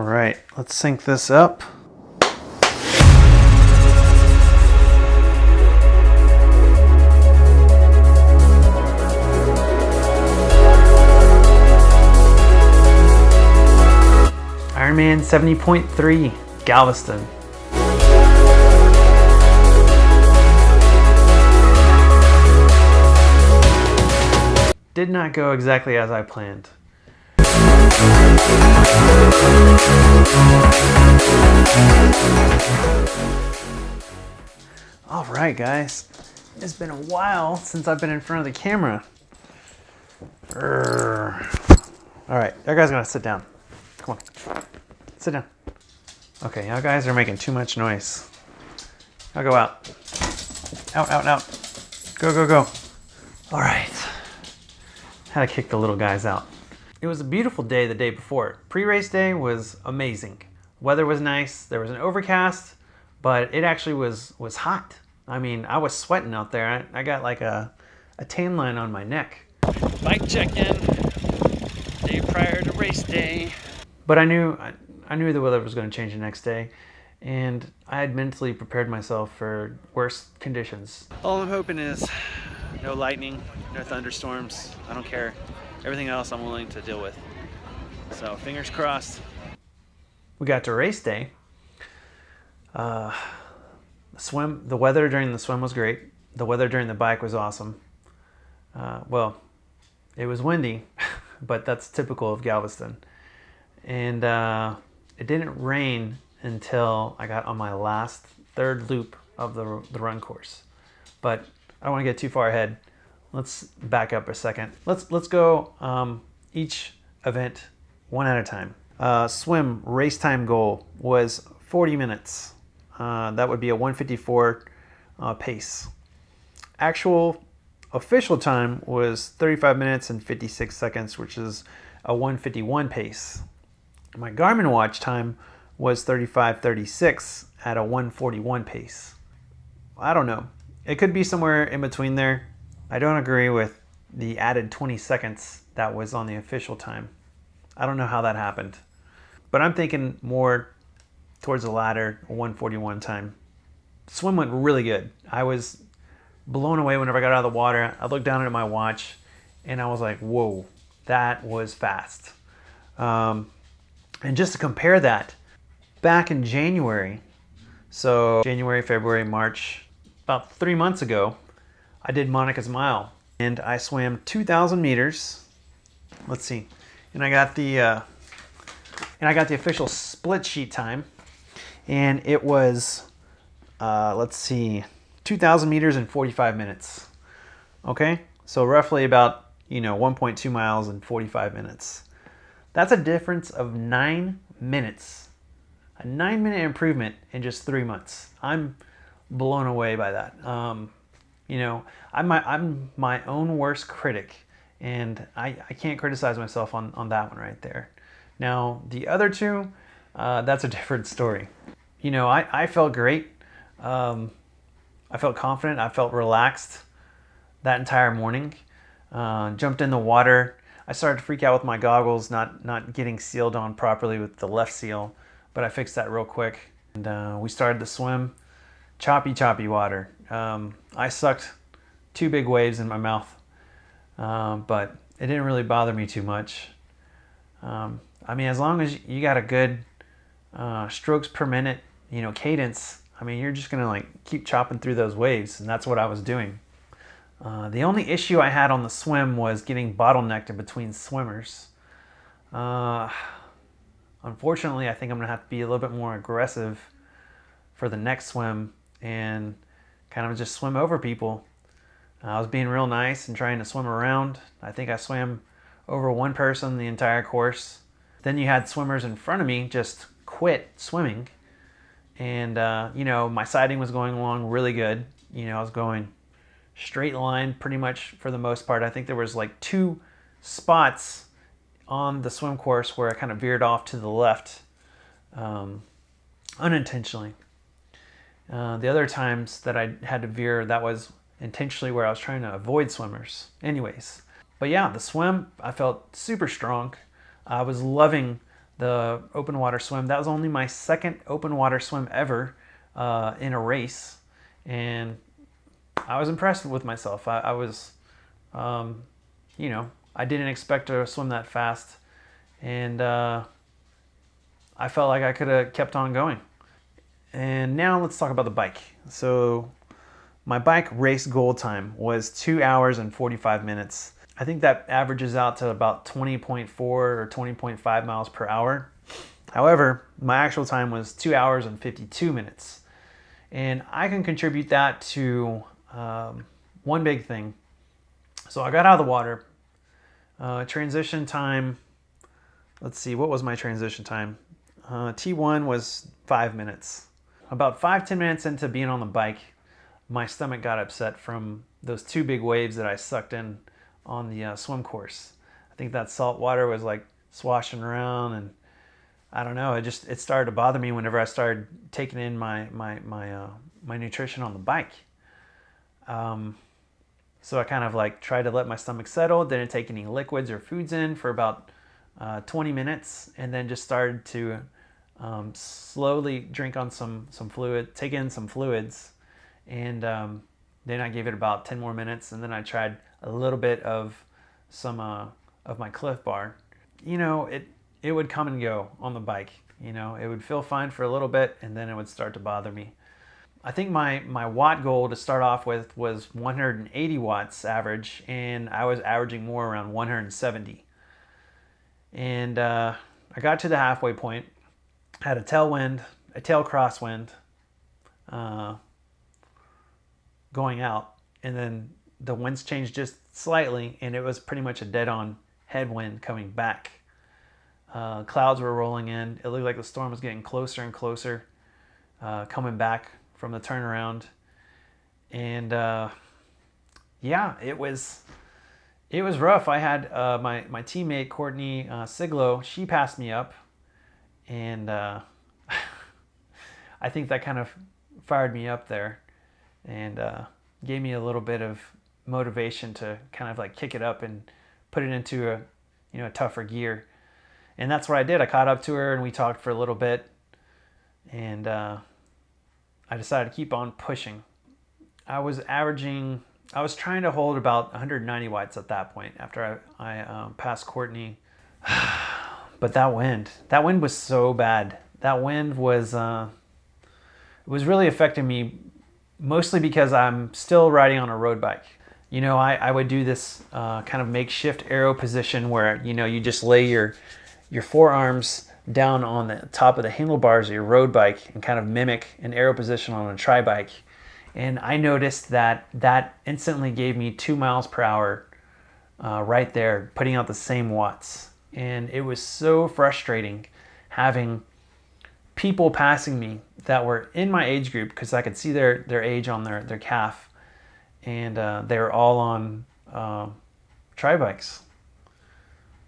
right, let's sync this up. Ironman 70.3, Galveston. Did not go exactly as I planned. All right, guys. It's been a while since I've been in front of the camera. All right, you guys gotta sit down. Come on, sit down. Okay, you guys are making too much noise. I'll go out. Out. Go. All right. Had to kick the little guys out. It was a beautiful day the day before. Pre-race day was amazing. Weather was nice. There was an overcast, but it actually was hot. I mean, I was sweating out there. I got like a tan line on my neck. Bike check-in, day prior to race day. But I knew the weather was going to change the next day, and I had mentally prepared myself for worse conditions. All I'm hoping is no lightning, no thunderstorms. I don't care. Everything else I'm willing to deal with. So fingers crossed. We got to race day. The weather during the swim was great. The weather during the bike was awesome. Well, it was windy, but that's typical of Galveston. And it didn't rain until I got on my third loop of the run course. But I don't want to get too far ahead. Let's back up a second. Let's go each event one at a time. Swim race time goal was 40 minutes. That would be a 1:54 pace. Actual official time was 35 minutes and 56 seconds, which is a 1:51 pace. My Garmin watch time was 35:36 at a 1:41 pace. I don't know. It could be somewhere in between there. I don't agree with the added 20 seconds that was on the official time. I don't know how that happened. But I'm thinking more towards the latter, 1:41 time. Swim went really good. I was blown away whenever I got out of the water. I looked down at my watch and I was like, whoa, that was fast. And just to compare that, back in January, so January, February, March, about 3 months ago, I did Monica's Mile and I swam 2,000 meters. Let's see. And I got the official split sheet time, and it was, let's see, 2,000 meters in 45 minutes. Okay, so roughly about 1.2 miles in 45 minutes. That's a difference of 9 minutes, a 9-minute improvement in just 3 months. I'm blown away by that. I'm my own worst critic, and I can't criticize myself on that one right there. Now, the other two, that's a different story. I felt great. I felt confident. I felt relaxed that entire morning. Jumped in the water. I started to freak out with my goggles, not getting sealed on properly with the left seal, but I fixed that real quick. And we started the swim. Choppy water. I sucked 2 big waves in my mouth, but it didn't really bother me too much. As long as you got a good strokes per minute, cadence, you're just gonna keep chopping through those waves, and that's what I was doing. The only issue I had on the swim was getting bottlenecked in between swimmers. Unfortunately, I think I'm gonna have to be a little bit more aggressive for the next swim and kind of just swim over people. I was being real nice and trying to swim around. I think I swam over one person the entire course. Then you had swimmers in front of me just quit swimming. And, my sighting was going along really good. I was going straight line pretty much for the most part. I think there was 2 spots on the swim course where I kind of veered off to the left unintentionally. The other times that I had to veer, that was intentionally where I was trying to avoid swimmers. Anyways, but yeah, the swim, I felt super strong. I was loving the open water swim. That was only my second open water swim ever in a race, and I was impressed with myself. I was, you know, I didn't expect to swim that fast, and I felt like I could have kept on going. And now let's talk about the bike. So my bike race goal time was 2 hours and 45 minutes. I think that averages out to about 20.4 or 20.5 miles per hour. However, my actual time was 2 hours and 52 minutes. And I can contribute that to one big thing. So I got out of the water. Transition time, let's see, what was my transition time? T1 was 5 minutes. About 5-10 minutes into being on the bike, my stomach got upset from those 2 big waves that I sucked in on the swim course. I think that salt water was like swashing around, and I don't know, it started to bother me whenever I started taking in my nutrition on the bike. So I kind of like tried to let my stomach settle, didn't take any liquids or foods in for about 20 minutes, and then just started to slowly drink on some fluid, take in some fluids, and then I gave it about 10 more minutes, and then I tried a little bit of some of my Cliff Bar. You know, it would come and go on the bike. You know, it would feel fine for a little bit, and then it would start to bother me. I think my watt goal to start off with was 180 watts average, and I was averaging more around 170. And I got to the halfway point, had a tailwind, a tail crosswind going out, and then the winds changed just slightly, and it was pretty much a dead-on headwind coming back. Clouds were rolling in. It looked like the storm was getting closer and closer, coming back from the turnaround. And yeah, it was rough. I had my teammate Courtney Siglo. She passed me up, and I think that kind of fired me up there, and gave me a little bit of motivation to kind of like kick it up and put it into a tougher gear. And that's what I did. I caught up to her, and we talked for a little bit, and I decided to keep on pushing. I was trying to hold about 190 watts at that point after I passed Courtney. But that wind was so bad. That wind was really affecting me, mostly because I'm still riding on a road bike. You know, I would do this kind of makeshift aero position where, you know, you just lay your forearms down on the top of the handlebars of your road bike and kind of mimic an aero position on a tri-bike. And I noticed that instantly gave me 2 miles per hour right there, putting out the same watts. And it was so frustrating having people passing me that were in my age group, because I could see their age on their calf, and they were all on tri-bikes.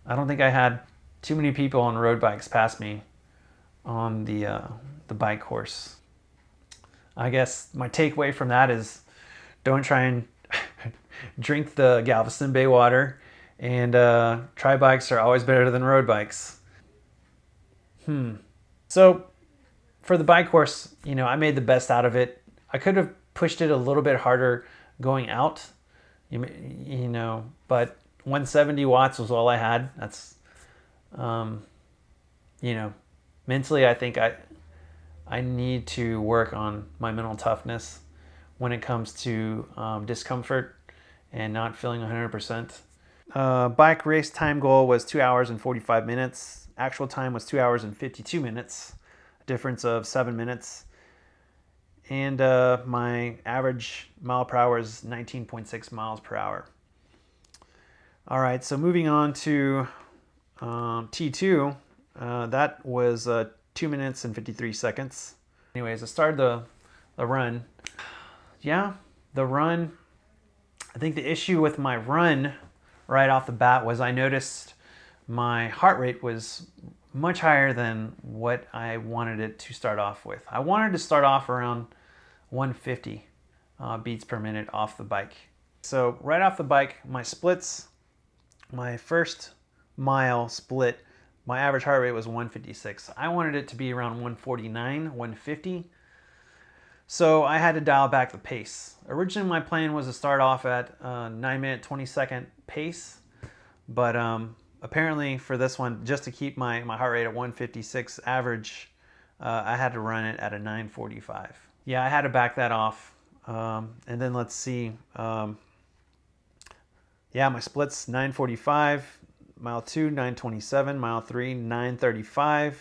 I don't think I had too many people on road bikes pass me on the bike course. I guess my takeaway from that is don't try and drink the Galveston Bay water, and tri-bikes are always better than road bikes. So for the bike course, you know, I made the best out of it. I could have pushed it a little bit harder going out, you know, but 170 watts was all I had. That's, you know, mentally, I think I need to work on my mental toughness when it comes to discomfort and not feeling 100%. Bike race time goal was 2 hours and 45 minutes. Actual time was 2 hours and 52 minutes, a difference of 7 minutes. And my average mile per hour is 19.6 miles per hour. All right, so moving on to T2, that was 2 minutes and 53 seconds. Anyways, I started the run. Yeah, the run. I think the issue with my run right off the bat was I noticed my heart rate was much higher than what I wanted it to start off with. I wanted to start off around 150 beats per minute off the bike. So right off the bike, my splits, my first mile split my average heart rate was 156. I wanted it to be around 149, 150. So I had to dial back the pace. Originally, my plan was to start off at 9-minute, 20-second pace. But apparently for this one, just to keep my heart rate at 156 average, I had to run it at a 9:45. Yeah, I had to back that off. And then let's see. Yeah, my splits 9:45, mile 2, 9:27, mile 3, 9:35.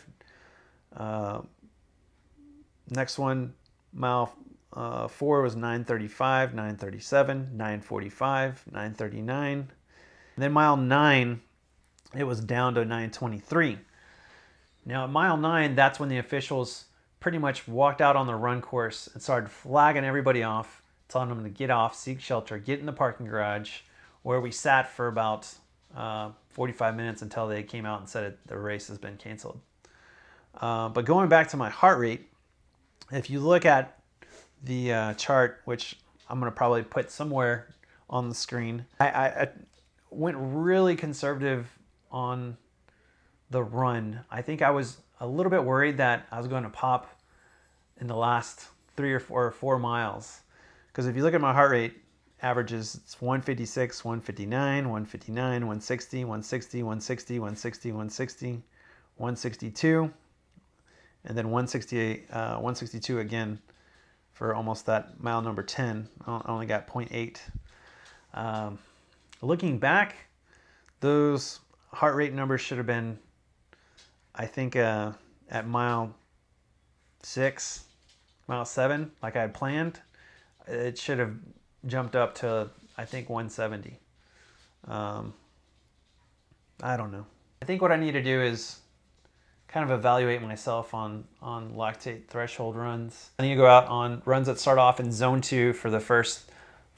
Next one, mile 4 was 9:35, 9:37, 9:45, 9:39. And then mile 9, it was down to 9:23. Now at mile 9, that's when the officials pretty much walked out on the run course and started flagging everybody off, telling them to get off, seek shelter, get in the parking garage, where we sat for about 45 minutes until they came out and said the race has been canceled. But going back to my heart rate, if you look at the chart, which I'm going to probably put somewhere on the screen, I went really conservative on the run. I think I was a little bit worried that I was going to pop in the last 3 or 4 miles. Because if you look at my heart rate averages, it's 156, 159, 159, 160, 160, 160, 160, 160, 162, and then 168, 162 again for almost that mile number 10. I only got 0.8. Looking back, those heart rate numbers should have been, I think, at mile 6, mile 7, like I had planned. It should have jumped up to, I think, 170. I don't know. I think what I need to do is kind of evaluate myself on lactate threshold runs. I need to go out on runs that start off in zone 2 for the first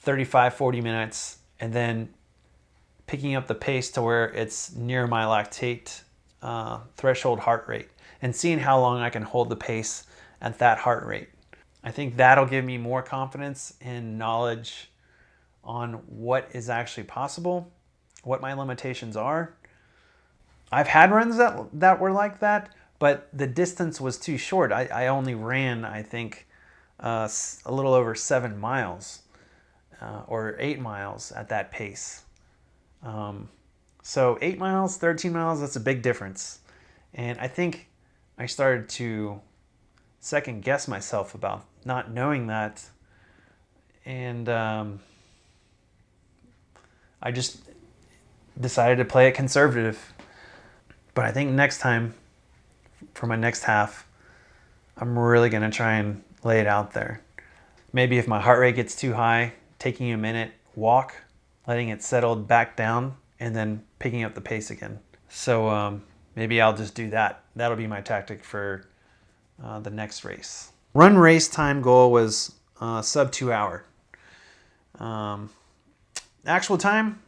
35-40 minutes, and then picking up the pace to where it's near my lactate threshold heart rate, and seeing how long I can hold the pace at that heart rate. I think that'll give me more confidence and knowledge on what is actually possible, what my limitations are. I've had runs that were like that, but the distance was too short. I only ran, I think, a little over 7 miles or 8 miles at that pace. So 8 miles, 13 miles, that's a big difference. And I think I started to second guess myself about not knowing that. And I just decided to play it conservative. But I think next time, for my next half, I'm really going to try and lay it out there. Maybe if my heart rate gets too high, taking a minute walk, letting it settle back down, and then picking up the pace again. So maybe I'll just do that. That'll be my tactic for the next race. Run race time goal was sub 2 hour. Actual time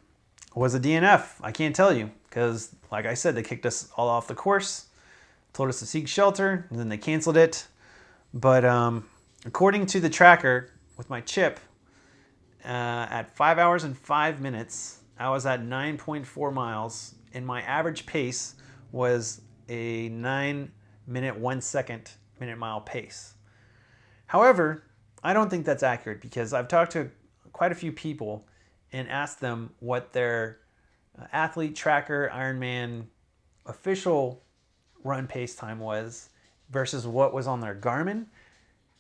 was a DNF. I can't tell you because, like I said, they kicked us all off the course, told us to seek shelter, and then they canceled it. But according to the tracker with my chip, at 5 hours and 5 minutes, I was at 9.4 miles, and my average pace was a 9-minute, 1-second minute mile pace. However, I don't think that's accurate because I've talked to quite a few people and asked them what their athlete tracker Ironman official run pace time was versus what was on their Garmin.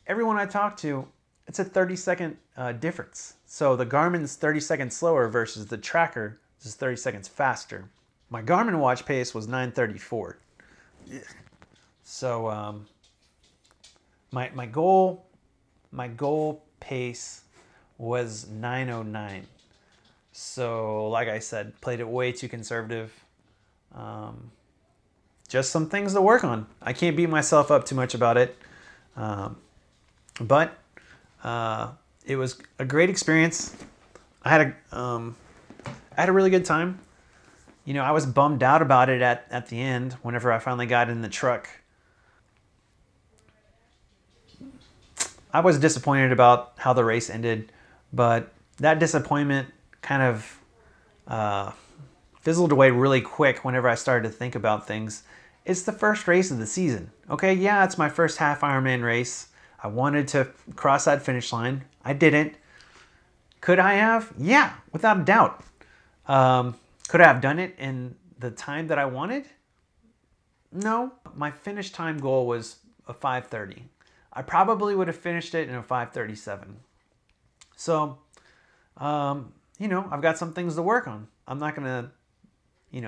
Everyone I talked to, it's a 30-second difference. So the Garmin's 30 seconds slower versus the tracker is 30 seconds faster. My Garmin watch pace was 9:34. So my goal pace was 9:09. So like I said, played it way too conservative. Just some things to work on. I can't beat myself up too much about it. But it was a great experience. I had a really good time. You know, I was bummed out about it at the end whenever I finally got in the truck. I was disappointed about how the race ended, but that disappointment kind of fizzled away really quick whenever I started to think about things. It's the first race of the season. Okay, yeah, it's my first half Ironman race. I wanted to cross that finish line. I didn't. Could I have? Yeah, without a doubt. Could I have done it in the time that I wanted? No. My finish time goal was a 5:30. I probably would have finished it in a 5:37. So, I've got some things to work on. I'm not going to,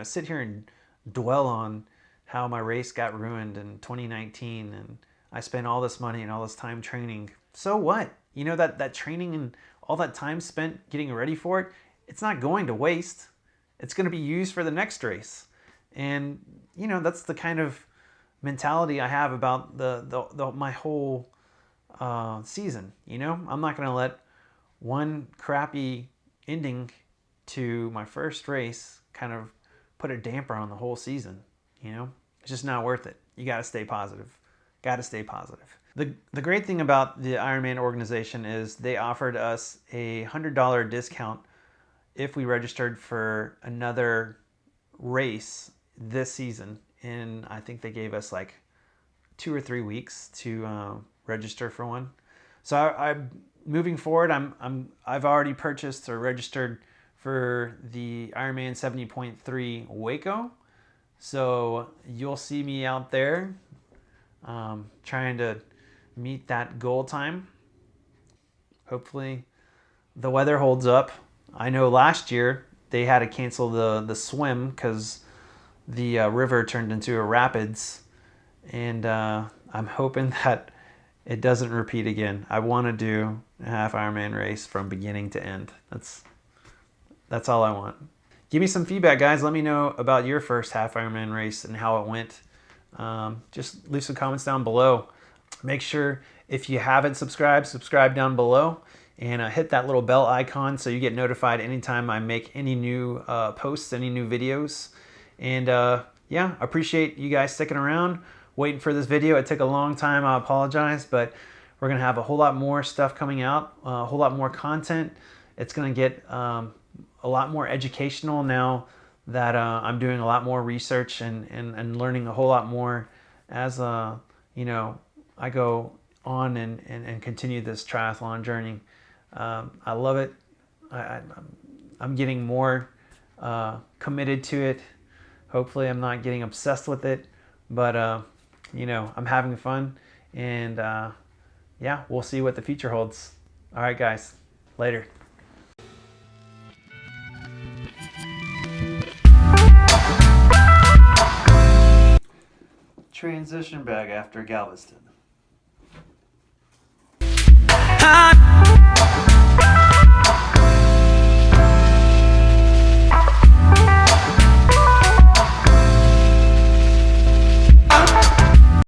sit here and dwell on how my race got ruined in 2019 and I spent all this money and all this time training. So what? That training and all that time spent getting ready for it, it's not going to waste. It's going to be used for the next race. And, that's the kind of mentality I have about my whole season. I'm not going to let one crappy ending to my first race kind of put a damper on the whole season. It's just not worth it. You got to stay positive. Got to stay positive. The great thing about the Ironman organization is they offered us a $100 discount if we registered for another race this season. And I think they gave us like 2 or 3 weeks to register for one. So I'm moving forward. I've already purchased or registered for the Ironman 70.3 Waco. So you'll see me out there trying to meet that goal time. Hopefully the weather holds up. I know last year they had to cancel the swim because the river turned into a rapids, and I'm hoping that it doesn't repeat again. I want to do a half Ironman race from beginning to end. That's all I want. Give me some feedback, guys. Let me know about your first half Ironman race and how it went. Just leave some comments down below. Make sure if you haven't subscribed, subscribe down below and hit that little bell icon so you get notified anytime I make any new posts, any new videos. And yeah, appreciate you guys sticking around, waiting for this video. It took a long time. I apologize, but we're going to have a whole lot more stuff coming out, a whole lot more content. It's going to get a lot more educational now that I'm doing a lot more research and learning a whole lot more as I go on and continue this triathlon journey. I love it. I'm getting more committed to it. Hopefully I'm not getting obsessed with it, but I'm having fun, and yeah, we'll see what the future holds. All right, guys, later. Transition bag after Galveston.